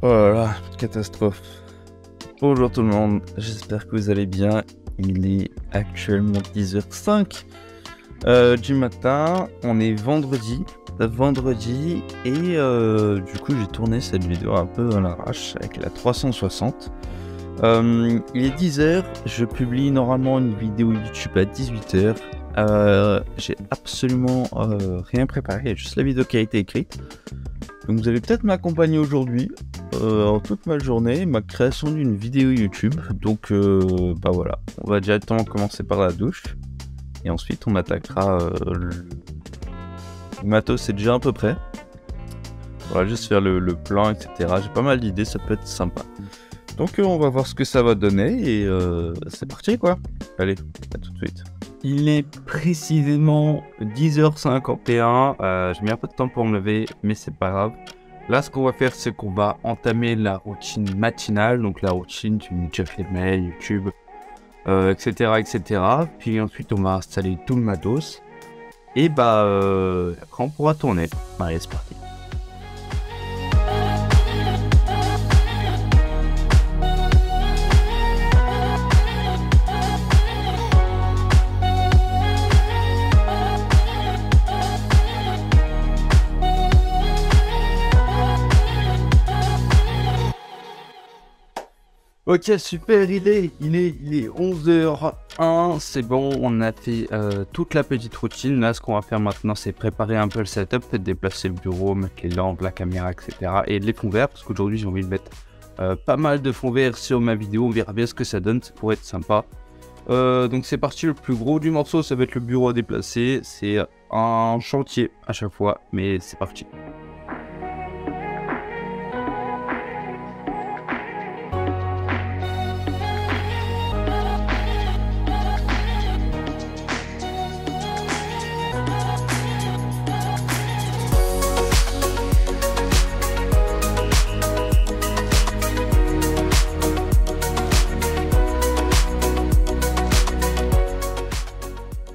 Oh là là, catastrophe. Bonjour tout le monde, j'espère que vous allez bien. Il est actuellement 10h05 du matin. On est vendredi et du coup j'ai tourné cette vidéo un peu à l'arrache avec la 360. Il est 10h, je publie normalement une vidéo YouTube à 18h. J'ai absolument rien préparé, il y a juste la vidéo qui a été écrite. Donc vous allez peut-être m'accompagner aujourd'hui, en toute ma journée, ma création d'une vidéo YouTube. Donc bah voilà, on va directement commencer par la douche. Et ensuite on attaquera le matos, c'est déjà à peu près. On va juste faire le plan, etc. J'ai pas mal d'idées, ça peut être sympa. Donc on va voir ce que ça va donner et c'est parti quoi. Allez, à tout de suite. Il est précisément 10h51, j'ai mis un peu de temps pour me lever, mais c'est pas grave. Là, ce qu'on va faire, c'est qu'on va entamer la routine matinale, donc la routine du check les mails, YouTube, etc., etc. Puis ensuite, on va installer tout le matos. Et bah, après, on pourra tourner. Allez, c'est parti. Ok, super, il est 11h01, c'est bon, on a fait toute la petite routine. Là, ce qu'on va faire maintenant, c'est préparer un peu le setup, peut-être déplacer le bureau, mettre les lampes, la caméra, etc. Et les fonds verts, parce qu'aujourd'hui, j'ai envie de mettre pas mal de fonds verts sur ma vidéo. On verra bien ce que ça donne, ça pourrait être sympa. Donc c'est parti, le plus gros du morceau, ça va être le bureau à déplacer. C'est un chantier à chaque fois, mais c'est parti.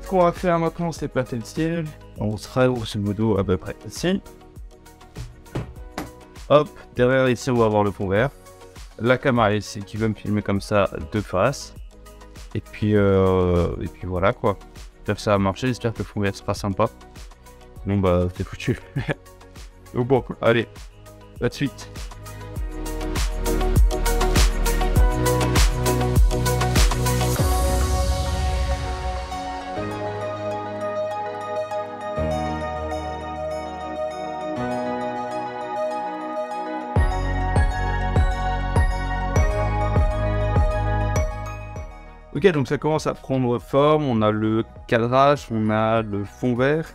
Ce qu'on va faire maintenant, c'est planter le ciel. On sera grosso modo à peu près ici. Hop, derrière ici, on va avoir le fond vert. La caméra ici qui va me filmer comme ça de face. Et puis voilà quoi. J'espère que ça va marcher, j'espère que le fond vert sera sympa. Bon bah, c'est foutu. Donc bon, allez, à de suite. Ok, donc ça commence à prendre forme, on a le cadrage, on a le fond vert.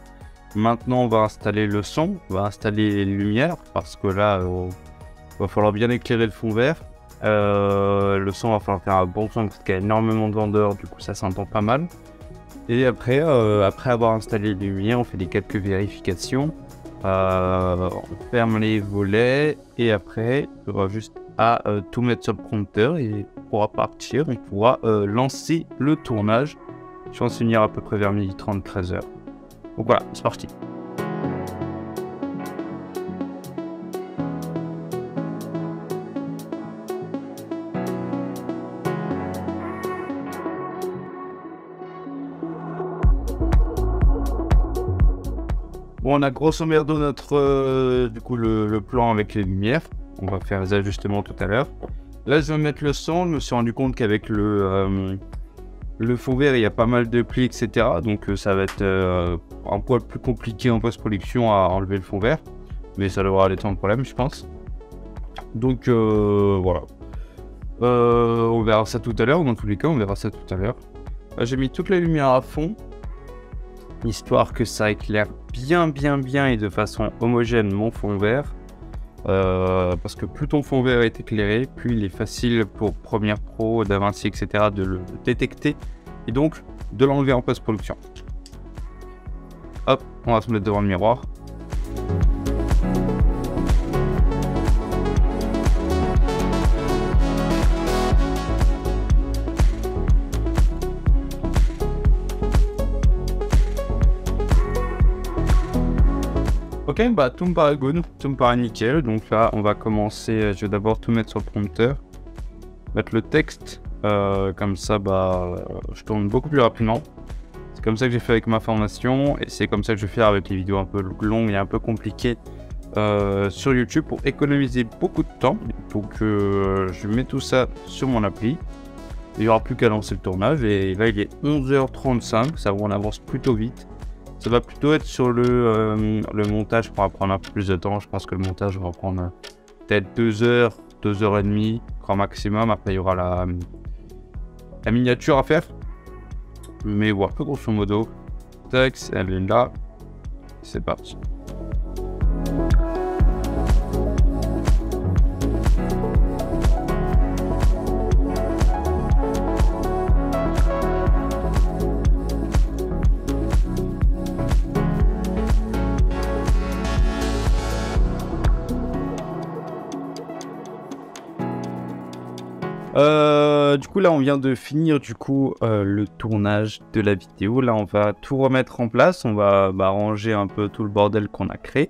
Maintenant on va installer le son, on va installer les lumières, parce que là, il va falloir bien éclairer le fond vert. Le son, va falloir faire un bon son, parce qu'il y a énormément de vendeurs, du coup ça s'entend pas mal. Et après, après avoir installé les lumières, on fait quelques vérifications. On ferme les volets, et après, il faudra juste tout mettre sur le prompteur et on pourra partir, on pourra lancer le tournage. Je pense finir à peu près vers 12h30, 13h. Donc voilà, c'est parti. Bon, on a grosso modo notre du coup le plan avec les lumières. On va faire les ajustements tout à l'heure. Là, je vais mettre le son. Je me suis rendu compte qu'avec le fond vert, il y a pas mal de plis, etc. Donc, ça va être un poil plus compliqué en post-production à enlever le fond vert. Mais ça devra aller sans problème, je pense. Donc, voilà. On verra ça tout à l'heure. Dans tous les cas, on verra ça tout à l'heure. J'ai mis toutes les lumières à fond, histoire que ça éclaire bien et de façon homogène mon fond vert. Parce que plus ton fond vert est éclairé, plus il est facile pour Premiere Pro, DaVinci, etc. de le détecter et donc de l'enlever en post-production. Hop, on va se mettre devant le miroir. Ok, Ok, bah tout me paraît good, tout me paraît nickel. Donc là, on va commencer. Je vais d'abord tout mettre sur le prompteur, mettre le texte. Comme ça, je tourne beaucoup plus rapidement. C'est comme ça que j'ai fait avec ma formation et c'est comme ça que je vais faire avec les vidéos un peu longues et un peu compliquées sur YouTube pour économiser beaucoup de temps. Donc je mets tout ça sur mon appli. Il n'y aura plus qu'à lancer le tournage et là il est 11h35, ça on avance plutôt vite. Ça va plutôt être sur le montage pour prendre un peu plus de temps. Je pense que le montage va prendre peut-être 2 heures, 2h30 grand maximum. Après il y aura la miniature à faire. Mais voilà, grosso modo, tac, elle est là, c'est parti. Du coup là on vient de finir le tournage de la vidéo. Là on va tout remettre en place, on va ranger un peu tout le bordel qu'on a créé,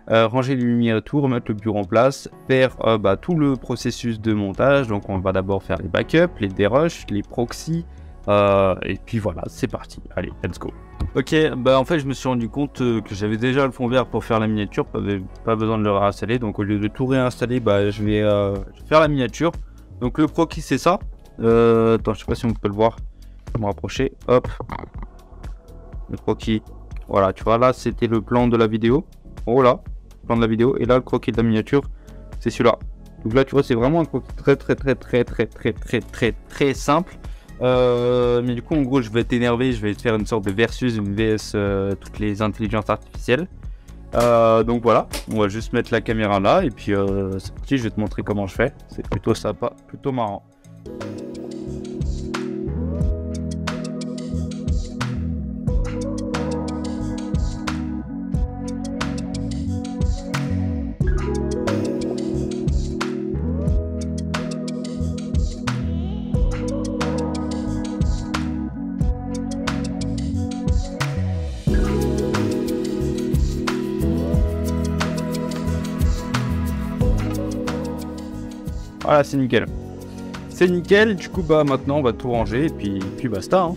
ranger les lumières et tout, remettre le bureau en place, faire tout le processus de montage. Donc on va d'abord faire les backups, les derush, les proxys, et puis voilà, c'est parti, allez let's go. Ok, en fait je me suis rendu compte que j'avais déjà le fond vert pour faire la miniature, pas besoin de le réinstaller. Donc au lieu de tout réinstaller, je vais faire la miniature. Donc le proxy c'est ça. Attends, je sais pas si on peut le voir. Je vais me rapprocher. Hop. Le croquis. Voilà, tu vois là c'était le plan de la vidéo. Oh là, plan de la vidéo. Et là le croquis de la miniature, c'est celui-là. Donc là tu vois c'est vraiment un croquis très simple. Mais du coup en gros je vais t'énerver, je vais te faire une sorte de versus, une VS toutes les intelligences artificielles. Donc voilà, on va juste mettre la caméra là et puis c'est parti, je vais te montrer comment je fais. C'est plutôt sympa, plutôt marrant. Voilà, c'est nickel. C'est nickel, du coup maintenant on va tout ranger et puis basta. Hein.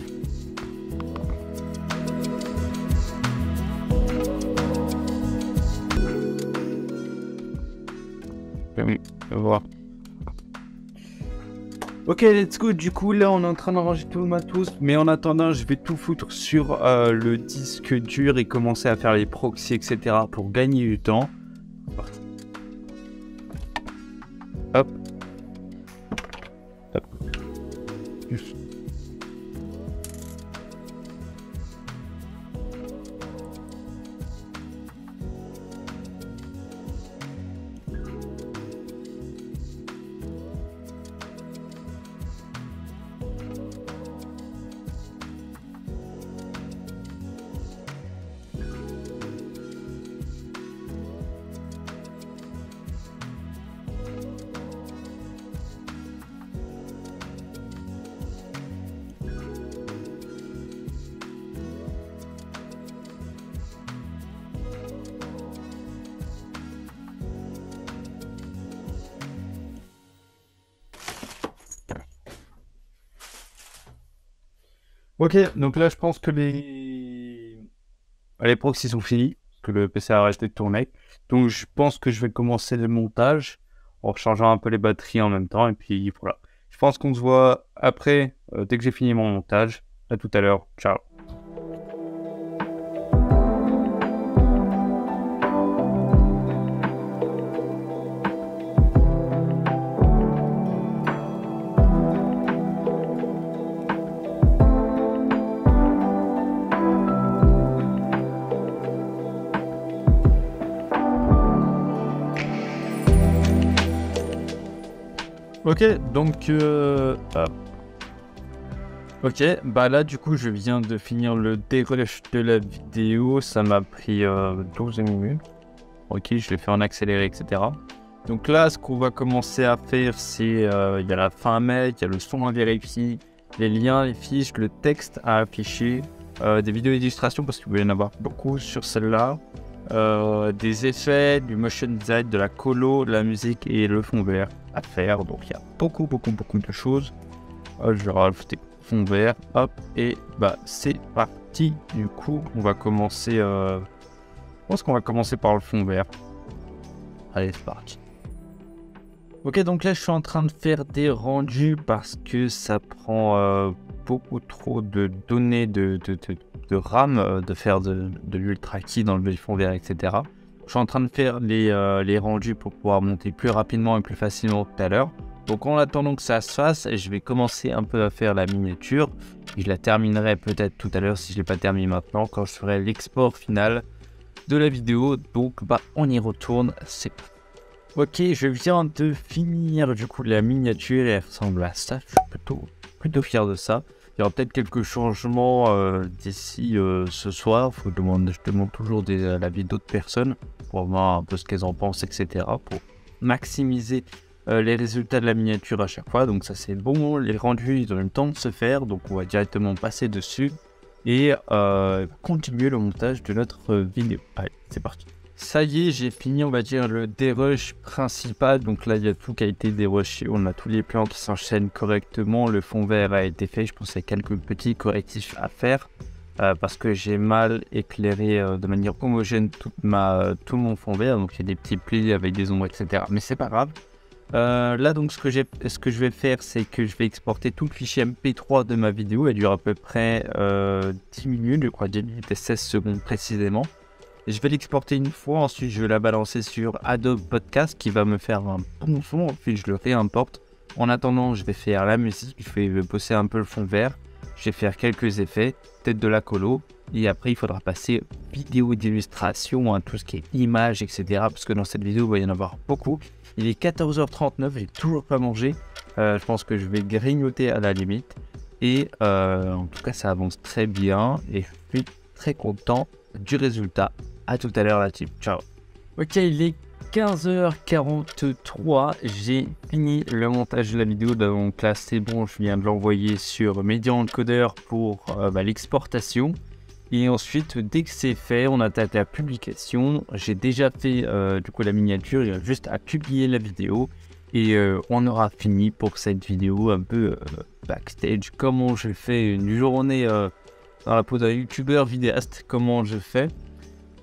Oui, on va voir. Ok, let's go. Du coup, là, on est en train de ranger tout le matos. Mais en attendant, je vais tout foutre sur le disque dur et commencer à faire les proxys, etc. pour gagner du temps. Hop. Hop. Ok, donc là je pense que les proxys sont finis, que le PC a arrêté de tourner. Donc je pense que je vais commencer le montage en rechargeant un peu les batteries en même temps. Et puis voilà. Je pense qu'on se voit après, dès que j'ai fini mon montage. À tout à l'heure. Ciao. Ok, donc ok, là du coup je viens de finir le dérush de la vidéo, ça m'a pris 12 minutes. Ok, je l'ai fait en accéléré, etc. Donc là ce qu'on va commencer à faire c'est, il y a la fin à mettre, il y a le son à vérifier, les liens, les fiches, le texte à afficher, des vidéos d'illustration parce qu'il va y en avoir beaucoup sur celle-là. des effets, du motion design, de la colo, de la musique et le fond vert à faire. Donc il y a beaucoup de choses. Je vais rajouter fond vert, hop, et bah c'est parti. Du coup, on va commencer. Je pense qu'on va commencer par le fond vert. Allez, c'est parti. Ok, donc là je suis en train de faire des rendus parce que ça prend beaucoup trop de données de RAM, de faire de l'ultra key dans le fond vert, etc. Je suis en train de faire les rendus pour pouvoir monter plus rapidement et plus facilement tout à l'heure. Donc en attendant que ça se fasse, je vais commencer un peu à faire la miniature. Je la terminerai peut-être tout à l'heure si je ne l'ai pas terminé maintenant, quand je ferai l'export final de la vidéo. Donc bah on y retourne, c'est parti. Ok, je viens de finir du coup la miniature et elle ressemble à ça. Je suis plutôt fier de ça. Il y aura peut-être quelques changements d'ici ce soir. Je demande toujours l'avis d'autres personnes pour voir un peu ce qu'elles en pensent, etc. Pour maximiser les résultats de la miniature à chaque fois. Donc ça c'est bon, les rendus ils ont eu le temps de se faire. Donc on va directement passer dessus et continuer le montage de notre vidéo. Allez, c'est parti. Ça y est, j'ai fini, on va dire, le dérush principal. Donc là, il y a tout qui a été dérushé. On a tous les plans qui s'enchaînent correctement. Le fond vert a été fait. Je pense qu'il y a quelques petits correctifs à faire parce que j'ai mal éclairé de manière homogène tout mon fond vert. Donc il y a des petits plis avec des ombres, etc. Mais c'est pas grave. Là, donc, ce que je vais faire, c'est que je vais exporter tout le fichier MP3 de ma vidéo. Elle dure à peu près 10 minutes, je crois 10 minutes et 16 secondes précisément. Je vais l'exporter une fois, ensuite je vais la balancer sur Adobe Podcast qui va me faire un bon son, ensuite je le réimporte. En attendant, je vais faire la musique, je vais bosser un peu le fond vert, je vais faire quelques effets, peut-être de la colo, et après il faudra passer vidéo d'illustration, hein, tout ce qui est images, etc. Parce que dans cette vidéo, il va y en avoir beaucoup. Il est 14h39, j'ai toujours pas mangé, je pense que je vais grignoter à la limite. Et en tout cas, ça avance très bien et je suis très content du résultat. À tout à l'heure la team, ciao. Ok, il est 15h43, j'ai fini le montage de la vidéo, donc là c'est bon, je viens de l'envoyer sur Media Encoder pour l'exportation. Et ensuite, dès que c'est fait, on attaque la publication. J'ai déjà fait du coup la miniature, il y a juste à publier la vidéo. Et on aura fini pour cette vidéo un peu backstage, comment je fais une journée dans la peau d'un youtubeur vidéaste, comment je fais.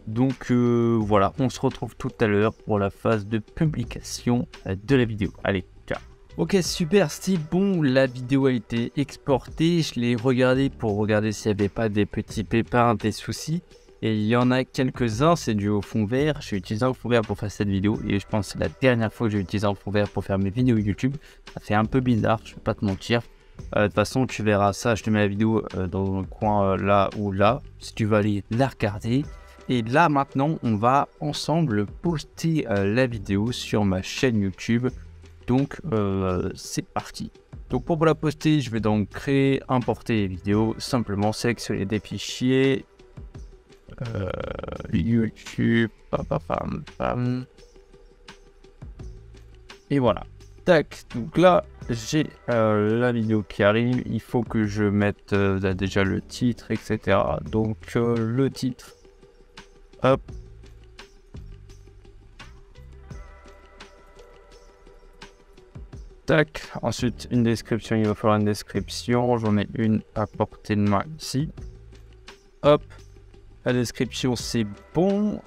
Donc voilà, on se retrouve tout à l'heure pour la phase de publication de la vidéo. Allez, ciao. Ok, super, c'est bon, la vidéo a été exportée. Je l'ai regardée pour regarder s'il n'y avait pas des petits pépins, des soucis. Et il y en a quelques-uns, c'est dû au fond vert. J'ai utilisé un fond vert pour faire cette vidéo. Et je pense que c'est la dernière fois que j'ai utilisé un fond vert pour faire mes vidéos YouTube. Ça fait un peu bizarre, je ne vais pas te mentir. De toute façon, tu verras ça, je te mets la vidéo dans le coin là ou là. Si tu veux aller la regarder. Et là maintenant on va ensemble poster la vidéo sur ma chaîne YouTube. Donc c'est parti. Donc pour la poster, je vais donc créer, importer les vidéos, simplement sélectionner des fichiers YouTube, et voilà. Tac, donc là j'ai la vidéo qui arrive, il faut que je mette déjà le titre, etc. Donc le titre. Hop. Tac. Ensuite, une description. Il va falloir une description. J'en ai une à portée de main ici. Hop. La description, c'est bon.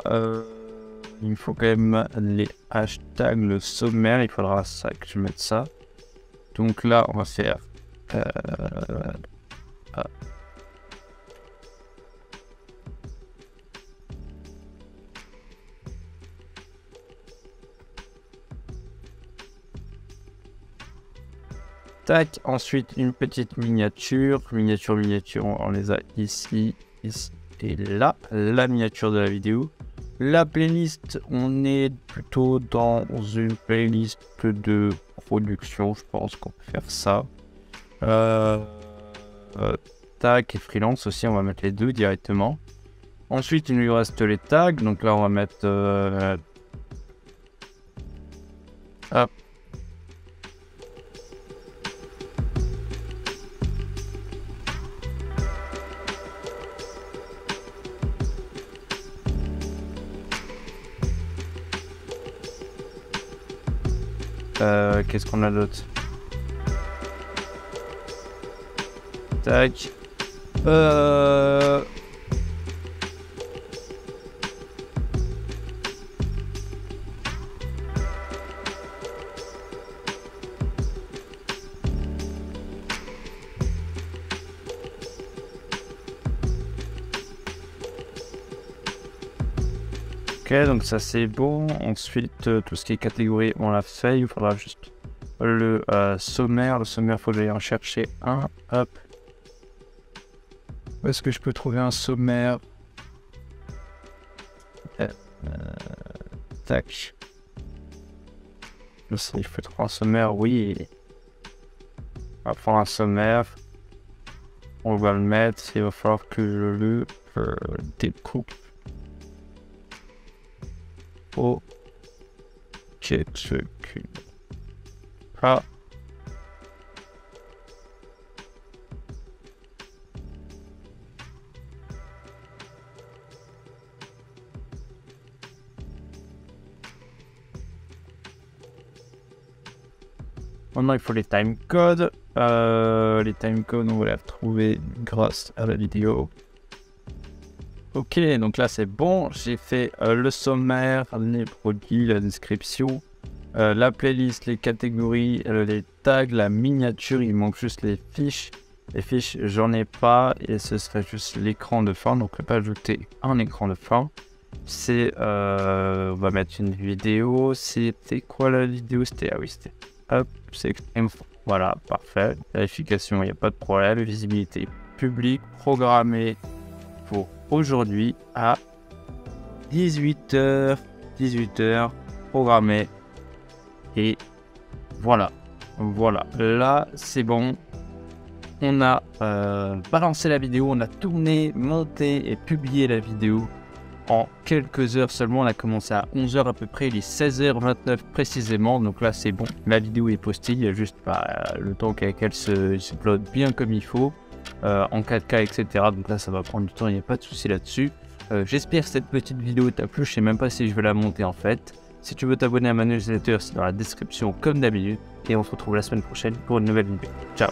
Il me faut quand même les hashtags, le sommaire. Il faudra ça que je mette ça. Donc là, on va faire... Tac, ensuite une petite miniature, on les a ici, ici et là, la miniature de la vidéo. La playlist, on est plutôt dans une playlist de production, je pense qu'on peut faire ça. Tac et freelance aussi, on va mettre les deux directement. Ensuite, il nous reste les tags, donc là on va mettre... hop. Qu'est-ce qu'on a d'autre? Tac. Ok, donc ça c'est bon. Ensuite, tout ce qui est catégorie, on l'a fait. Il faudra juste le sommaire. Le sommaire, faut que j'aille en chercher un. Hop. Où est-ce que je peux trouver un sommaire? Tac. Je sais, il faut trouver un sommaire, oui. On va prendre un sommaire. On va le mettre. Il va falloir que je le découpe. Oh. Ah. Maintenant, il faut les timecodes. Les timecodes, on va les retrouver grâce à la vidéo. Ok, donc là c'est bon. J'ai fait le sommaire, les produits, la description, la playlist, les catégories, les tags, la miniature. Il manque juste les fiches. Les fiches, j'en ai pas et ce serait juste l'écran de fin. Donc on peut ajouter un écran de fin. C'est, on va mettre une vidéo. C'était quoi la vidéo? C'était, ah oui, c'était. Hop, c'est extrême. Voilà, parfait. Vérification, il n'y a pas de problème. Visibilité publique, programmée pour aujourd'hui à 18h. 18h, programmé. Et voilà. Voilà, là c'est bon. On a balancé la vidéo, on a tourné, monté et publié la vidéo en quelques heures seulement. On a commencé à 11h à peu près, il est 16h29 précisément, donc là c'est bon, la vidéo est postée, il y a juste le temps qu'elle se upload bien comme il faut, en 4K etc, donc là ça va prendre du temps, il n'y a pas de souci là-dessus. J'espère que cette petite vidéo t'a plu, je sais même pas si je vais la monter en fait. Si tu veux t'abonner à ma newsletter, c'est dans la description comme d'habitude, et on se retrouve la semaine prochaine pour une nouvelle vidéo. Ciao.